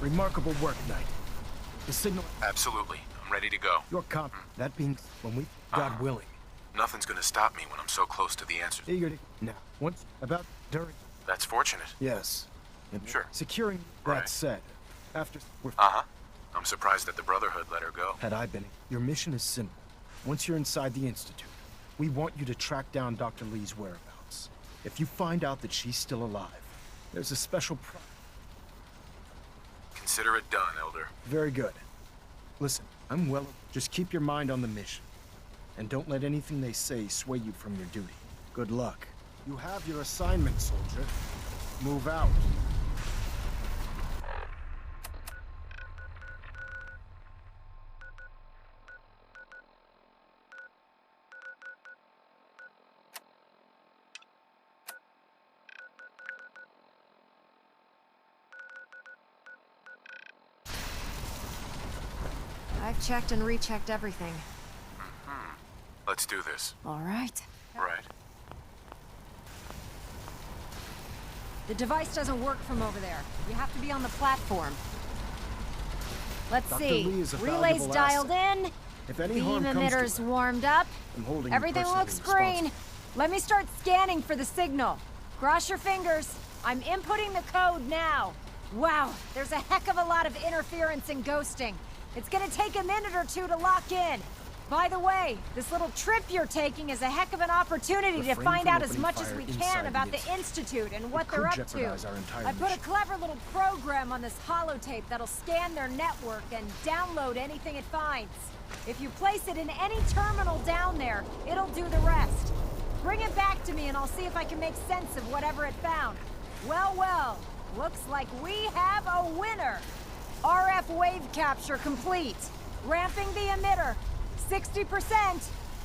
Remarkable work, Knight. The signal... Absolutely. I'm ready to go. Your comp... That being... When we... God willing. Nothing's gonna stop me when I'm so close to the answer. Eager to... Now, once... About... During... That's fortunate. Yes. Sure. Securing... Right. That said... After... We're... I'm surprised that the Brotherhood let her go. Had I been... Your mission is simple. Once you're inside the Institute, we want you to track down Dr. Lee's whereabouts. If you find out that she's still alive, there's a special Consider it done, Elder. Very good. Listen, I'm well... Just keep your mind on the mission. And don't let anything they say sway you from your duty. Good luck. You have your assignment, soldier. Move out. I've checked and rechecked everything. Let's do this. All right. Right. The device doesn't work from over there. You have to be on the platform. Let's Dr. see. Lee is a Relays valuable dialed asset. in. If any Beam harm comes emitters to it, warmed up. I'm holding you Everything personally looks green. responsible. Let me start scanning for the signal. Cross your fingers. I'm inputting the code now. Wow, there's a heck of a lot of interference and ghosting. It's gonna take a minute or two to lock in. By the way, this little trip you're taking is a heck of an opportunity to Refrain find from out as opening much as fire we inside can the about the Institute and what could they're up jeopardize to. our entire I put a mission. clever little program on this holotape that'll scan their network and download anything it finds. If you place it in any terminal down there, it'll do the rest. Bring it back to me and I'll see if I can make sense of whatever it found. Well, well, looks like we have a winner. RF wave capture complete. Ramping the emitter. 60%,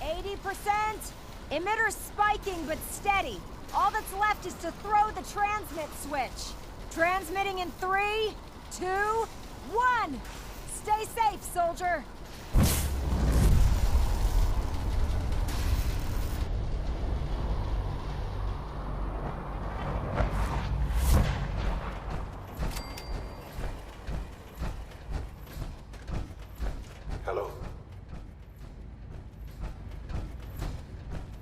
80%. Emitter spiking but steady. All that's left is to throw the transmit switch. Transmitting in 3, 2, 1. Stay safe, soldier. Hello.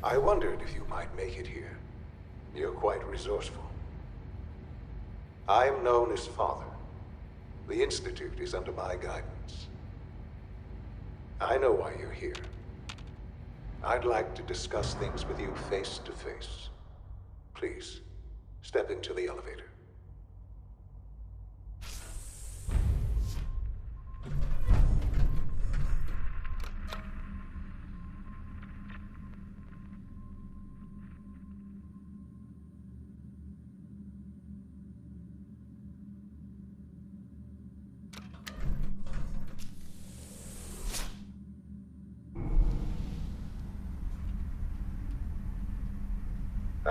I wondered if you might make it here. You're quite resourceful. I'm known as Father. The Institute is under my guidance. I know why you're here. I'd like to discuss things with you face to face. Please, step into the elevator.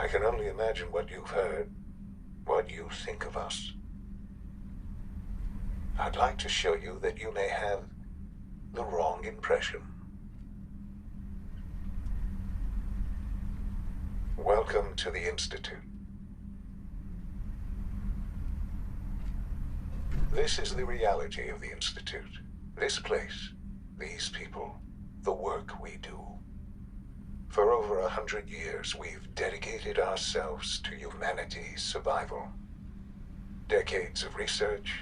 I can only imagine what you've heard, what you think of us. I'd like to show you that you may have the wrong impression. Welcome to the Institute. This is the reality of the Institute. This place, these people, the work we do. For over 100 years, we've dedicated ourselves to humanity's survival. Decades of research,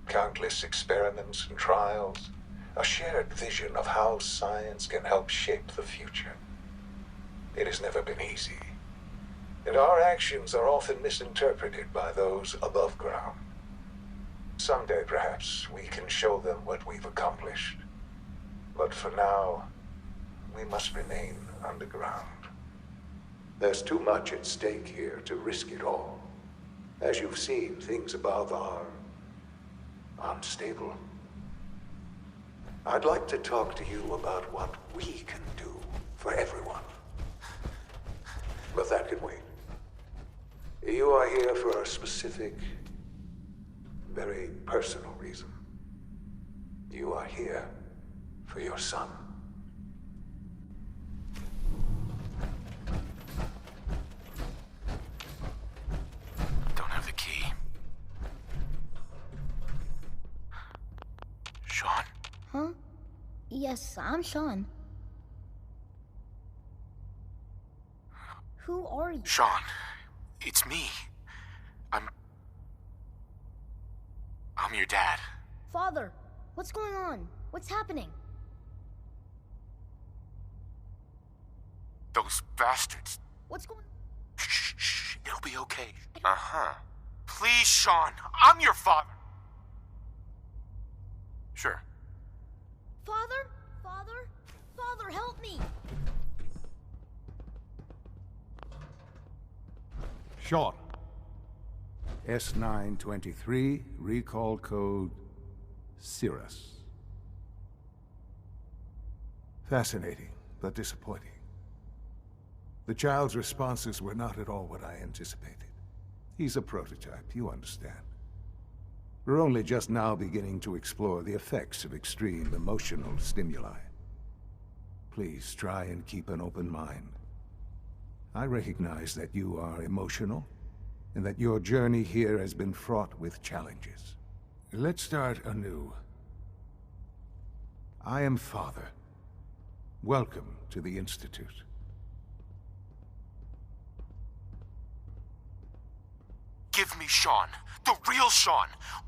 countless experiments and trials, a shared vision of how science can help shape the future. It has never been easy, and our actions are often misinterpreted by those above ground. Someday, perhaps, we can show them what we've accomplished. But for now, we must remain underground. There's too much at stake here to risk it all. As you've seen, things above are unstable. I'd like to talk to you about what we can do for everyone. But that can wait. You are here for a specific, very personal reason. You are here for your son. Sean? Huh? Yes, I'm Sean. Who are you? Sean, it's me. I'm your dad. Father, what's going on? What's happening? Those bastards. What's going... Shh, it'll be okay. Uh-huh. Please, Sean, I'm your father. Sure. Father? Father? Father, help me! Sean. S923, recall code Cirrus. Fascinating, but disappointing. The child's responses were not at all what I anticipated. He's a prototype, you understand. We're only just now beginning to explore the effects of extreme emotional stimuli. Please try and keep an open mind. I recognize that you are emotional, and that your journey here has been fraught with challenges. Let's start anew. I am Father. Welcome to the Institute. Give me Sean. The real Sean.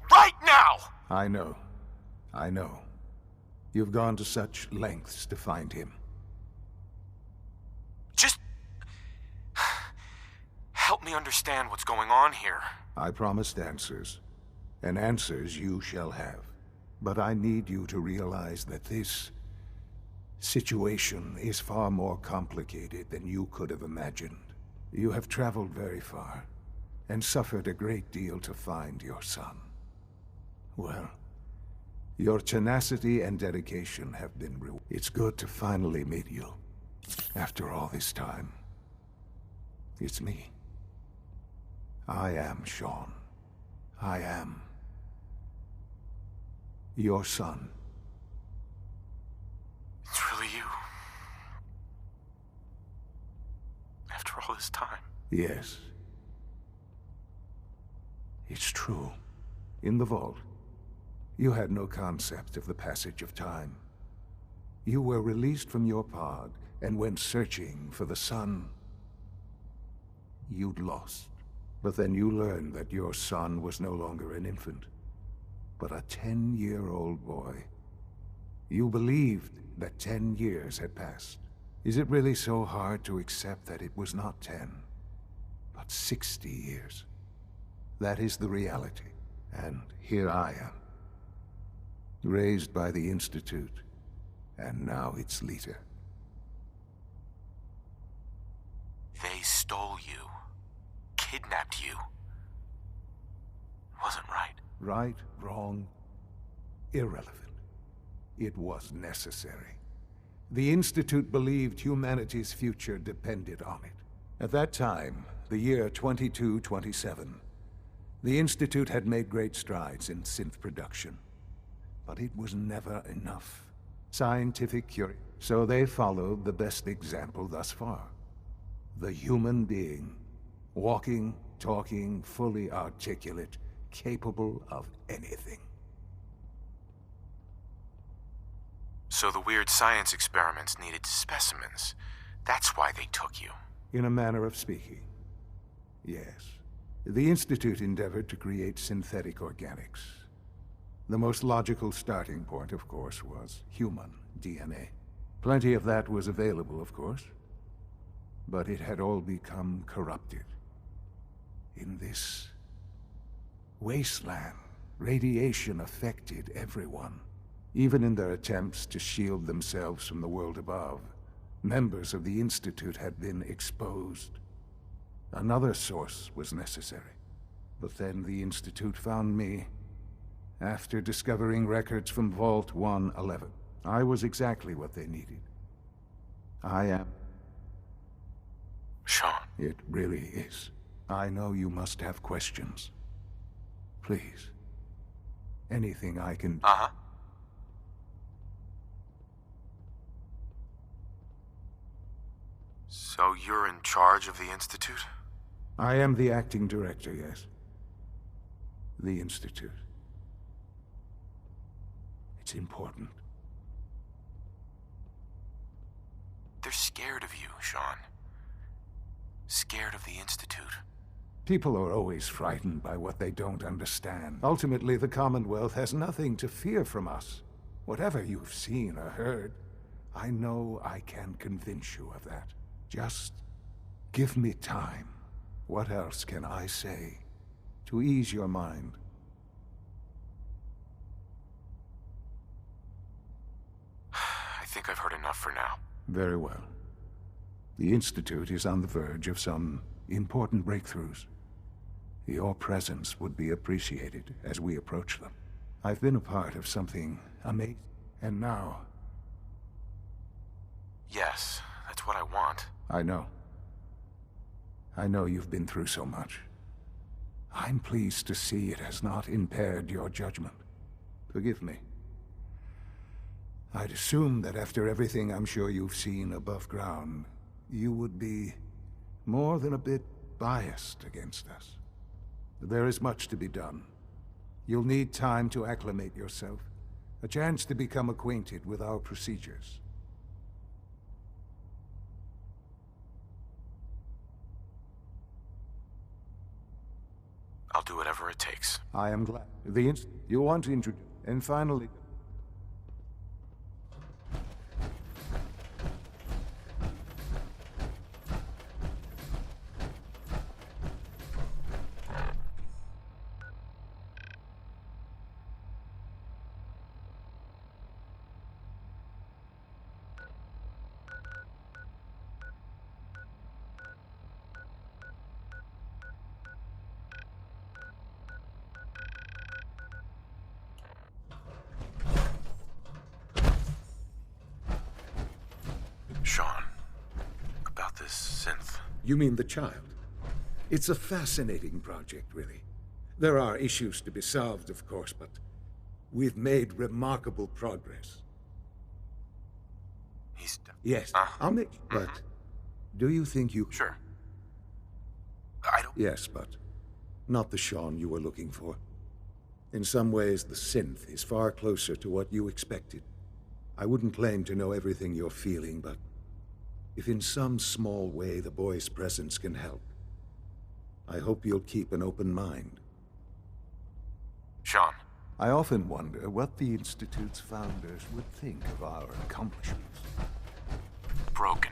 Right now! I know. I know. You've gone to such lengths to find him. Just... help me understand what's going on here. I promised answers, and answers you shall have. But I need you to realize that this situation is far more complicated than you could have imagined. You have traveled very far, and suffered a great deal to find your son. Well, your tenacity and dedication have been rewarded. It's good to finally meet you. After all this time, it's me. I am Sean. I am your son. It's really you. After all this time. Yes. It's true. In the vault, you had no concept of the passage of time. You were released from your pod and went searching for the son you'd lost. But then you learned that your son was no longer an infant, but a 10-year-old boy. You believed that 10 years had passed. Is it really so hard to accept that it was not 10, but 60 years? That is the reality, and here I am. Raised by the Institute, and now its leader. They stole you. Kidnapped you. Wasn't right. Right, wrong, irrelevant. It was necessary. The Institute believed humanity's future depended on it. At that time, the year 2227, the Institute had made great strides in synth production. But it was never enough. Scientific curiosity. So they followed the best example thus far. The human being. Walking, talking, fully articulate, capable of anything. So the weird science experiments needed specimens. That's why they took you. In a manner of speaking. Yes. The Institute endeavored to create synthetic organics. The most logical starting point, of course, was human DNA. Plenty of that was available, of course. But it had all become corrupted. In this wasteland, radiation affected everyone. Even in their attempts to shield themselves from the world above, members of the Institute had been exposed. Another source was necessary. But then the Institute found me. After discovering records from Vault 111, I was exactly what they needed. I am... Sean. It really is. I know you must have questions. Please. Anything I can... Uh-huh. So you're in charge of the Institute? I am the acting director, yes. The Institute. what's important. They're scared of you, Sean. Scared of the Institute. People are always frightened by what they don't understand. Ultimately, the Commonwealth has nothing to fear from us. Whatever you've seen or heard, I know I can convince you of that. Just give me time. What else can I say to ease your mind? I think I've heard enough for now. Very well. The Institute is on the verge of some important breakthroughs. Your presence would be appreciated as we approach them. I've been a part of something amazing, and now... Yes, that's what I want. I know. I know you've been through so much. I'm pleased to see it has not impaired your judgment. Forgive me. I'd assumed that after everything I'm sure you've seen above ground, you would be more than a bit biased against us. There is much to be done. You'll need time to acclimate yourself, a chance to become acquainted with our procedures. I'll do whatever it takes. I am glad. You want to introduce... And finally... Sean, about this synth. You mean the child? It's a fascinating project, really. There are issues to be solved, of course, but we've made remarkable progress. He's... Yes, I'll make... But do you think you... Sure. I don't... Yes, but not the Sean you were looking for. In some ways, the synth is far closer to what you expected. I wouldn't claim to know everything you're feeling, but if in some small way the boy's presence can help, I hope you'll keep an open mind. Sean. I often wonder what the Institute's founders would think of our accomplishments. Broken.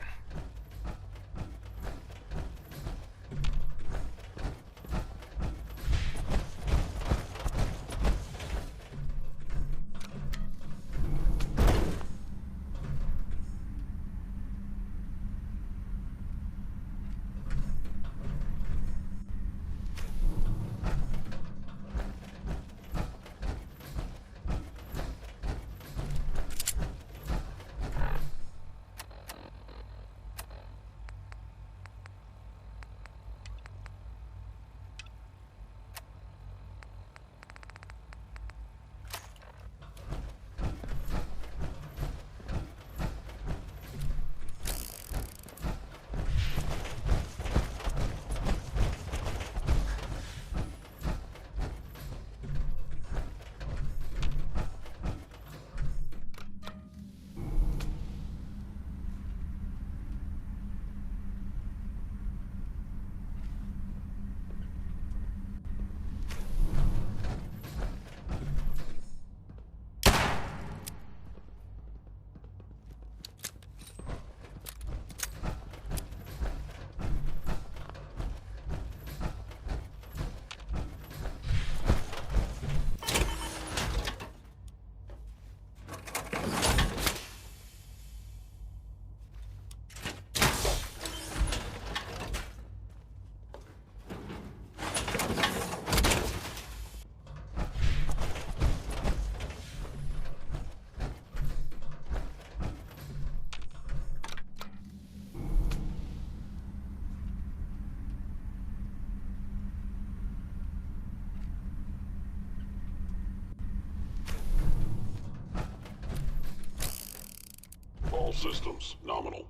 All systems nominal.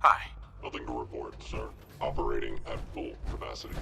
Hi. Nothing to report, sir. Operating at full capacity.